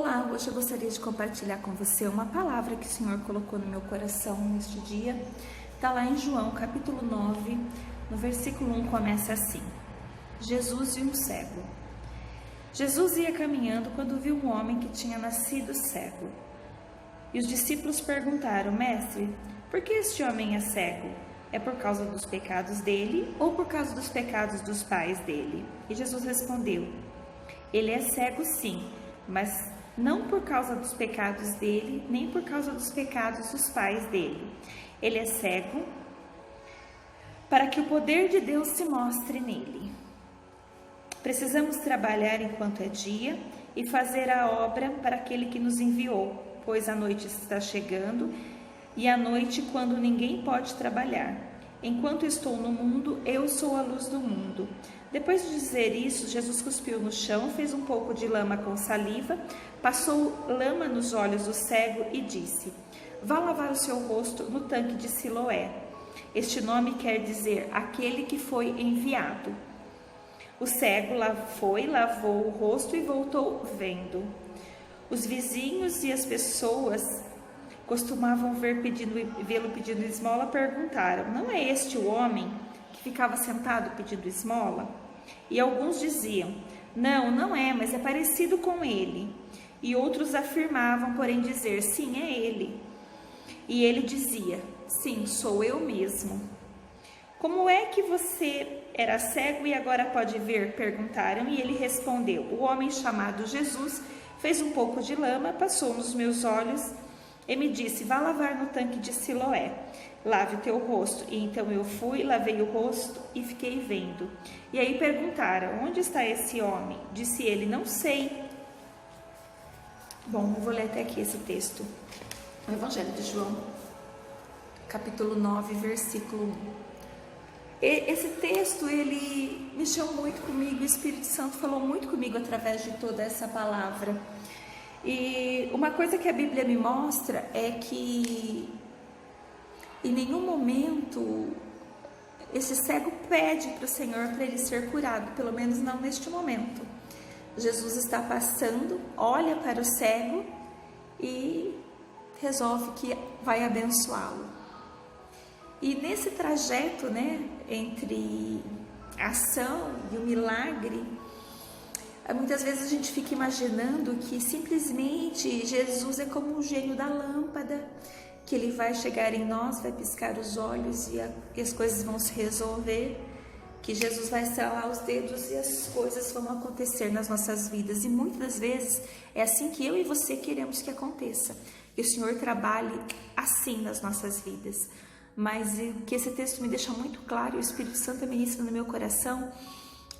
Olá, hoje eu gostaria de compartilhar com você uma palavra que o Senhor colocou no meu coração neste dia. Está lá em João, capítulo 9, no versículo 1, começa assim: Jesus e um cego. Jesus ia caminhando quando viu um homem que tinha nascido cego. E os discípulos perguntaram: Mestre, por que este homem é cego? É por causa dos pecados dele ou por causa dos pecados dos pais dele? E Jesus respondeu: Ele é cego sim, mas não por causa dos pecados dele, nem por causa dos pecados dos pais dele. Ele é cego para que o poder de Deus se mostre nele. Precisamos trabalhar enquanto é dia e fazer a obra para aquele que nos enviou, pois a noite está chegando e à noite quando ninguém pode trabalhar. Enquanto estou no mundo, eu sou a luz do mundo. Depois de dizer isso, Jesus cuspiu no chão, fez um pouco de lama com saliva, passou lama nos olhos do cego e disse: Vá lavar o seu rosto no tanque de Siloé. Este nome quer dizer aquele que foi enviado. O cego foi, lavou o rosto e voltou vendo. Os vizinhos e as pessoas costumavam vê-lo pedindo esmola, perguntaram: Não é este o homem que ficava sentado pedindo esmola? E alguns diziam: Não é, mas é parecido com ele. E outros afirmavam, porém, dizer: Sim, é ele. E ele dizia: Sim, sou eu mesmo. Como é que você era cego e agora pode ver? Perguntaram. E ele respondeu: O homem chamado Jesus fez um pouco de lama, passou nos meus olhos e me disse: Vá lavar no tanque de Siloé, lave o teu rosto. E então eu fui, lavei o rosto e fiquei vendo. E aí perguntaram: Onde está esse homem? Disse ele: Não sei. Bom, eu vou ler até aqui esse texto. O Evangelho de João, capítulo 9, versículo 1. Esse texto, ele mexeu muito comigo, o Espírito Santo falou muito comigo através de toda essa palavra. E uma coisa que a Bíblia me mostra é que em nenhum momento esse cego pede para o Senhor para ele ser curado, pelo menos não neste momento. Jesus está passando, olha para o cego e resolve que vai abençoá-lo. E nesse trajeto, entre a ação e o milagre, muitas vezes a gente fica imaginando que simplesmente Jesus é como um gênio da lâmpada, que ele vai chegar em nós, vai piscar os olhos e as coisas vão se resolver, que Jesus vai estalar os dedos e as coisas vão acontecer nas nossas vidas. E muitas vezes é assim que eu e você queremos que aconteça, que o Senhor trabalhe assim nas nossas vidas. Mas o que esse texto me deixa muito claro, e o Espírito Santo ministra no meu coração,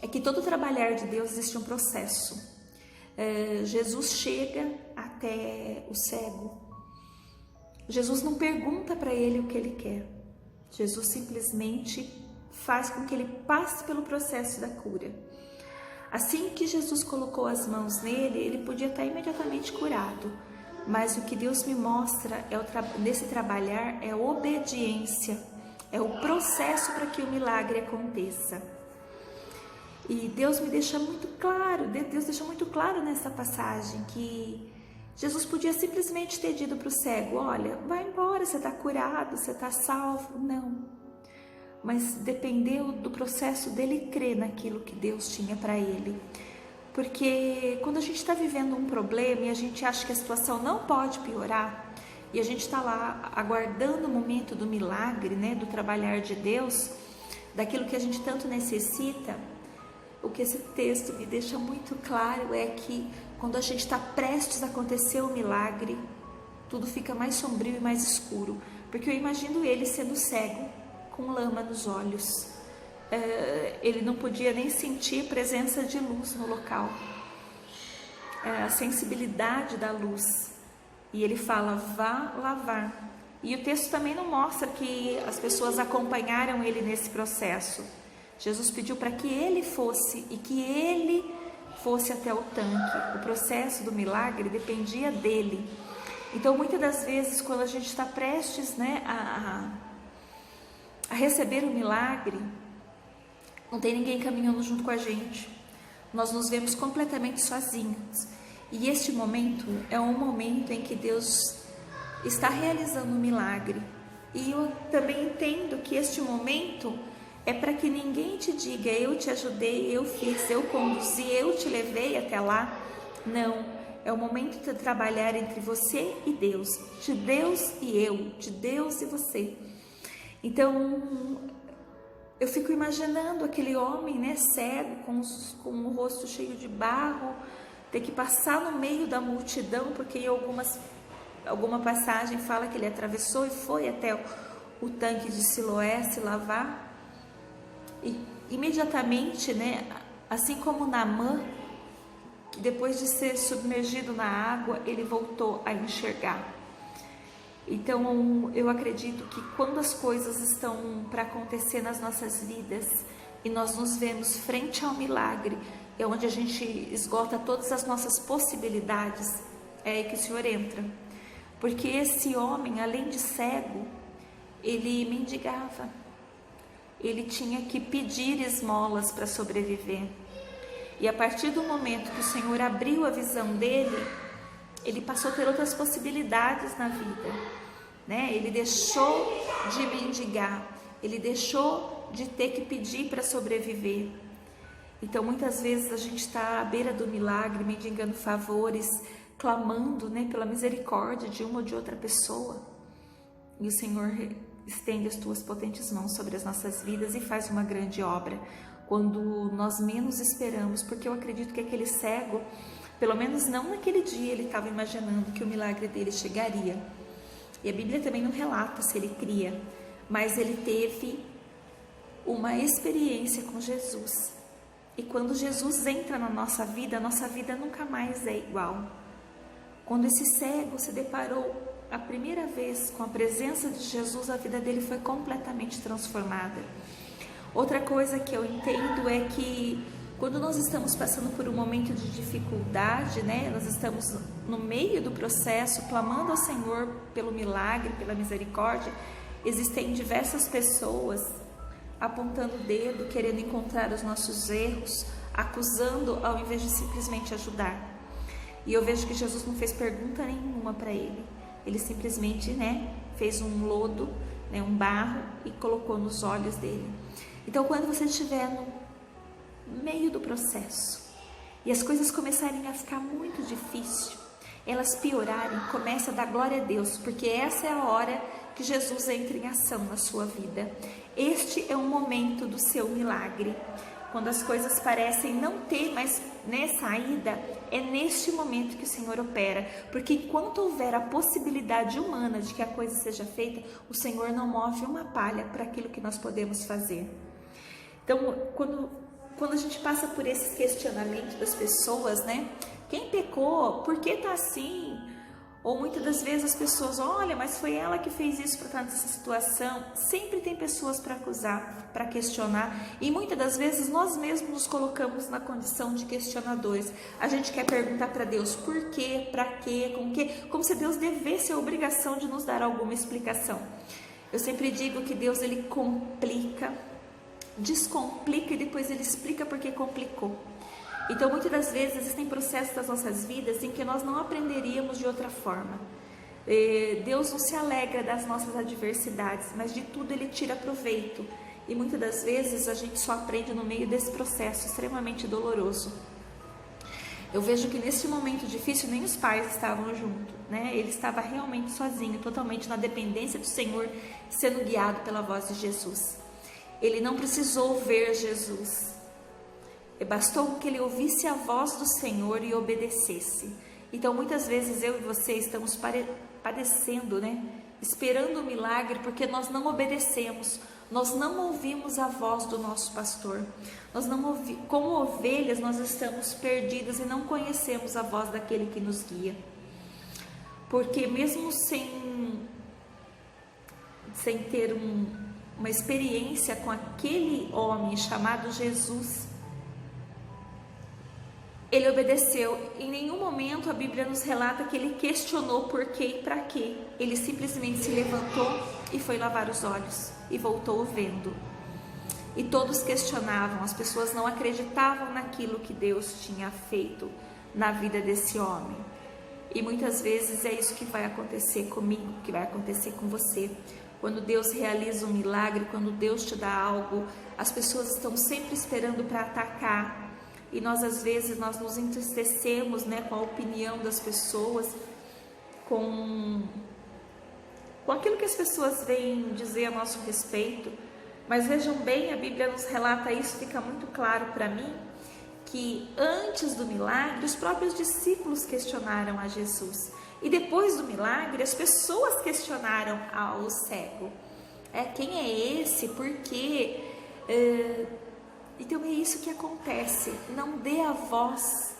é que todo trabalhar de Deus existe um processo. Jesus chega até o cego. Jesus não pergunta para ele o que ele quer. Jesus simplesmente faz com que ele passe pelo processo da cura. Assim que Jesus colocou as mãos nele, ele podia estar imediatamente curado. Mas o que Deus me mostra nesse trabalhar é a obediência, é o processo para que o milagre aconteça. E Deus me deixa muito claro, Deus deixa muito claro nessa passagem que Jesus podia simplesmente ter dito para o cego: olha, vai embora, você está curado, você está salvo. Não, mas dependeu do processo dele crer naquilo que Deus tinha para ele. Porque quando a gente está vivendo um problema e a gente acha que a situação não pode piorar, e a gente está lá aguardando o momento do milagre, do trabalhar de Deus, daquilo que a gente tanto necessita, o que esse texto me deixa muito claro é que quando a gente está prestes a acontecer o milagre, tudo fica mais sombrio e mais escuro. Porque eu imagino ele sendo cego, com lama nos olhos. Ele não podia nem sentir presença de luz no local, a sensibilidade da luz. E ele fala: vá lavar. E o texto também não mostra que as pessoas acompanharam ele nesse processo. Jesus pediu para que ele fosse e que ele fosse até o tanque. O processo do milagre dependia dele. Então, muitas das vezes, quando a gente está prestes a receber o milagre, não tem ninguém caminhando junto com a gente. Nós nos vemos completamente sozinhos. E este momento é um momento em que Deus está realizando um milagre. E eu também entendo que este momento é para que ninguém te diga: eu te ajudei, eu fiz, eu conduzi, eu te levei até lá. Não, é o momento de trabalhar entre você e Deus, de Deus e eu, de Deus e você. Então, eu fico imaginando aquele homem, né, cego, com o rosto cheio de barro, ter que passar no meio da multidão, porque em alguma passagem fala que ele atravessou e foi até o tanque de Siloé se lavar. E imediatamente, né, assim como Naamã, depois de ser submergido na água, ele voltou a enxergar. Então, eu acredito que quando as coisas estão para acontecer nas nossas vidas e nós nos vemos frente ao milagre, é onde a gente esgota todas as nossas possibilidades, é aí que o Senhor entra. Porque esse homem, além de cego, ele mendigava, ele tinha que pedir esmolas para sobreviver. E a partir do momento que o Senhor abriu a visão dele, ele passou a ter outras possibilidades na vida, né? Ele deixou de mendigar, ele deixou de ter que pedir para sobreviver. Então, muitas vezes a gente está à beira do milagre, mendigando favores, clamando, né, pela misericórdia de uma ou de outra pessoa. E o Senhor estende as tuas potentes mãos sobre as nossas vidas e faz uma grande obra quando nós menos esperamos, porque eu acredito que aquele cego, pelo menos não naquele dia, ele estava imaginando que o milagre dele chegaria. E a Bíblia também não relata se ele cria, mas ele teve uma experiência com Jesus. E quando Jesus entra na nossa vida, a nossa vida nunca mais é igual. Quando esse cego se deparou a primeira vez com a presença de Jesus, a vida dele foi completamente transformada. Outra coisa que eu entendo é que quando nós estamos passando por um momento de dificuldade, né, nós estamos no meio do processo, clamando ao Senhor pelo milagre, pela misericórdia, existem diversas pessoas apontando o dedo, querendo encontrar os nossos erros, acusando ao invés de simplesmente ajudar. E eu vejo que Jesus não fez pergunta nenhuma para ele. Ele simplesmente, né, fez um lodo, né, um barro e colocou nos olhos dele. Então, quando você estiver no meio do processo e as coisas começarem a ficar muito difícil, elas piorarem, comece a dar glória a Deus, porque essa é a hora que Jesus entra em ação na sua vida. Este é o momento do seu milagre. Quando as coisas parecem não ter mais, né, saída, é neste momento que o Senhor opera, porque enquanto houver a possibilidade humana de que a coisa seja feita, o Senhor não move uma palha para aquilo que nós podemos fazer. Então, quando a gente passa por esses questionamentos das pessoas, né? Quem pecou? Por que está assim? Ou muitas das vezes as pessoas, olha, mas foi ela que fez isso para estar nessa situação. Sempre tem pessoas para acusar, para questionar. E muitas das vezes nós mesmos nos colocamos na condição de questionadores. A gente quer perguntar para Deus por quê, para quê, com quê, como se Deus devesse a obrigação de nos dar alguma explicação. Eu sempre digo que Deus, ele complica, descomplica e depois ele explica porque complicou. Então, muitas das vezes existem processos das nossas vidas em que nós não aprenderíamos de outra forma. Deus não se alegra das nossas adversidades, mas de tudo ele tira proveito. E muitas das vezes a gente só aprende no meio desse processo extremamente doloroso. Eu vejo que nesse momento difícil nem os pais estavam juntos, né? Ele estava realmente sozinho, totalmente na dependência do Senhor, sendo guiado pela voz de Jesus. Ele não precisou ver Jesus. Bastou que ele ouvisse a voz do Senhor e obedecesse. Então, muitas vezes eu e você estamos padecendo, né? Esperando o milagre porque nós não obedecemos. Nós não ouvimos a voz do nosso pastor. Nós não como ovelhas, nós estamos perdidas e não conhecemos a voz daquele que nos guia. Porque mesmo sem ter uma experiência com aquele homem chamado Jesus, ele obedeceu. Em nenhum momento a Bíblia nos relata que ele questionou por quê e para quê. Ele simplesmente se levantou e foi lavar os olhos e voltou vendo. E todos questionavam, as pessoas não acreditavam naquilo que Deus tinha feito na vida desse homem. E muitas vezes é isso que vai acontecer comigo, que vai acontecer com você. Quando Deus realiza um milagre, quando Deus te dá algo, as pessoas estão sempre esperando para atacar. E nós às vezes nós nos entristecemos, né, com a opinião das pessoas, com aquilo que as pessoas vêm dizer a nosso respeito. Mas vejam bem, a Bíblia nos relata isso, fica muito claro para mim, que antes do milagre, os próprios discípulos questionaram a Jesus. E depois do milagre, as pessoas questionaram ao cego. Quem é esse? Por quê? Então é isso que acontece. Não dê a voz,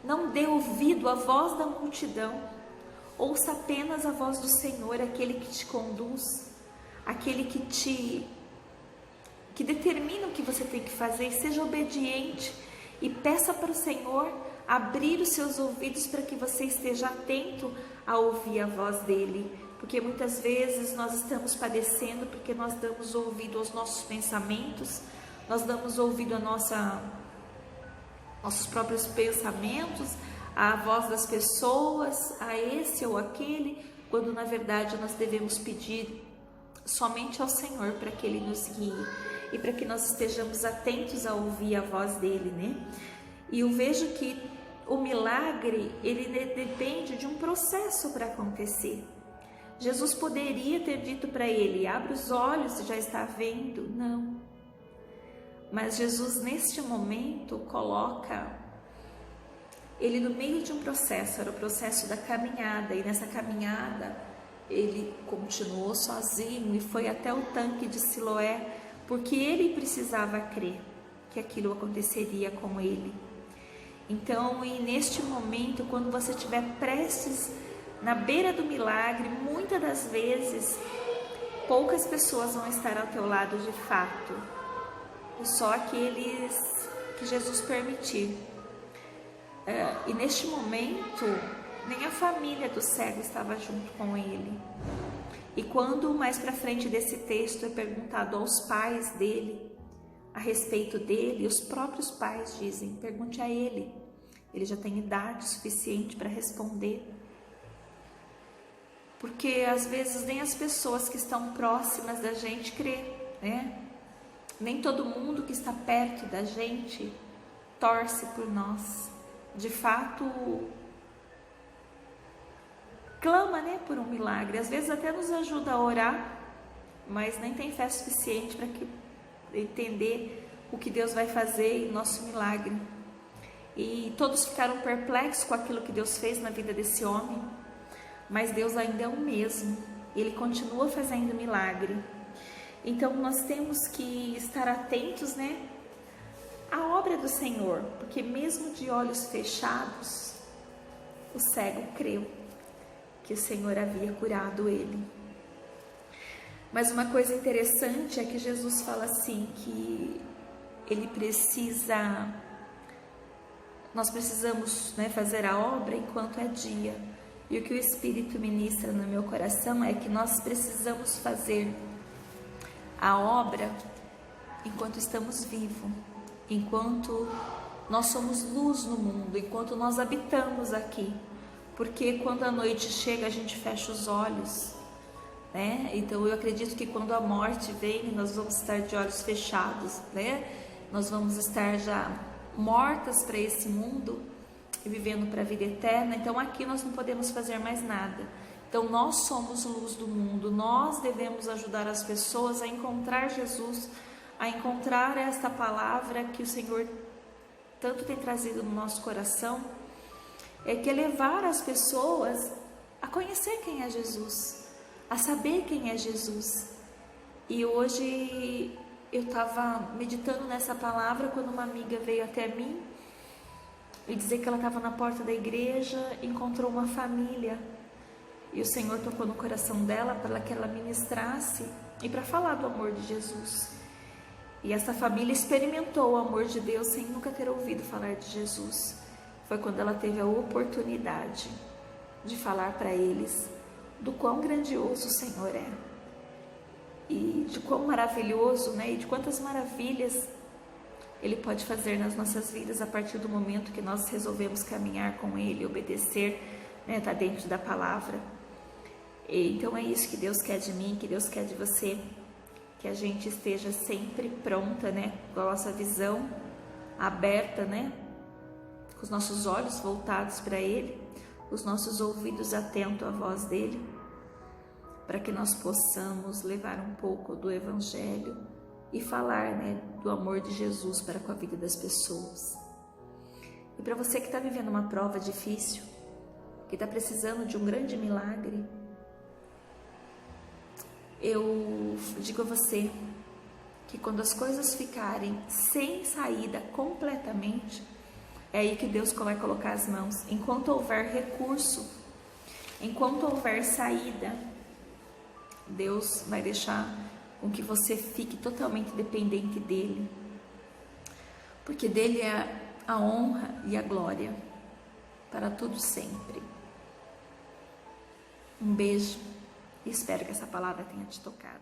não dê ouvido à voz da multidão. Ouça apenas a voz do Senhor, aquele que te conduz, aquele que determina o que você tem que fazer. Seja obediente e peça para o Senhor abrir os seus ouvidos para que você esteja atento a ouvir a voz dele. Porque muitas vezes nós estamos padecendo porque nós damos ouvido aos nossos pensamentos, nós damos ouvido a nossos próprios pensamentos, à voz das pessoas, a esse ou aquele, quando na verdade nós devemos pedir somente ao Senhor para que Ele nos guie e para que nós estejamos atentos a ouvir a voz dele, né? E eu vejo que o milagre, ele depende de um processo para acontecer. Jesus poderia ter dito para ele, abre os olhos e já está vendo. Não. Mas Jesus, neste momento, coloca ele no meio de um processo, era o processo da caminhada. E nessa caminhada, ele continuou sozinho e foi até o tanque de Siloé, porque ele precisava crer que aquilo aconteceria com ele. Então, e neste momento, quando você estiver prestes na beira do milagre, muitas das vezes, poucas pessoas vão estar ao teu lado de fato, só aqueles que Jesus permitir. E neste momento, nem a família do cego estava junto com ele. E quando mais para frente desse texto é perguntado aos pais dele, a respeito dele, os próprios pais dizem, pergunte a ele, ele já tem idade suficiente para responder. Porque às vezes nem as pessoas que estão próximas da gente crê, né? Nem todo mundo que está perto da gente torce por nós. De fato, clama, né, por um milagre. Às vezes até nos ajuda a orar, mas nem tem fé suficiente para entender o que Deus vai fazer em nosso milagre. E todos ficaram perplexos com aquilo que Deus fez na vida desse homem, mas Deus ainda é o mesmo, Ele continua fazendo milagre. Então nós temos que estar atentos, né, à obra do Senhor, porque mesmo de olhos fechados, o cego creu que o Senhor havia curado ele. Mas uma coisa interessante é que Jesus fala assim, que nós precisamos, né, fazer a obra enquanto é dia. E o que o Espírito ministra no meu coração é que nós precisamos fazer a obra enquanto estamos vivos, enquanto nós somos luz no mundo, enquanto nós habitamos aqui. Porque quando a noite chega, a gente fecha os olhos, né? Então eu acredito que quando a morte vem, nós vamos estar de olhos fechados, né? Nós vamos estar já mortas para esse mundo e vivendo para a vida eterna. Então aqui nós não podemos fazer mais nada. Então nós somos luz do mundo, nós devemos ajudar as pessoas a encontrar Jesus, a encontrar esta palavra que o Senhor tanto tem trazido no nosso coração, que é levar as pessoas a conhecer quem é Jesus, a saber quem é Jesus. E hoje eu estava meditando nessa palavra quando uma amiga veio até mim e dizer que ela estava na porta da igreja, encontrou uma família e o Senhor tocou no coração dela para que ela ministrasse e para falar do amor de Jesus. E essa família experimentou o amor de Deus sem nunca ter ouvido falar de Jesus. Foi quando ela teve a oportunidade de falar para eles do quão grandioso o Senhor é. E de quão maravilhoso, né? E de quantas maravilhas Ele pode fazer nas nossas vidas a partir do momento que nós resolvemos caminhar com Ele, obedecer, né, tá dentro da palavra. Então é isso que Deus quer de mim, que Deus quer de você, que a gente esteja sempre pronta, né, com a nossa visão aberta, né, com os nossos olhos voltados para Ele, os nossos ouvidos atentos à voz dEle, para que nós possamos levar um pouco do Evangelho e falar, né, do amor de Jesus para com a vida das pessoas. E para você que está vivendo uma prova difícil, que está precisando de um grande milagre, eu digo a você que quando as coisas ficarem sem saída completamente, é aí que Deus vai colocar as mãos. Enquanto houver recurso, enquanto houver saída, Deus vai deixar com que você fique totalmente dependente dEle, porque dEle é a honra e a glória para todo sempre. Um beijo e espero que essa palavra tenha te tocado.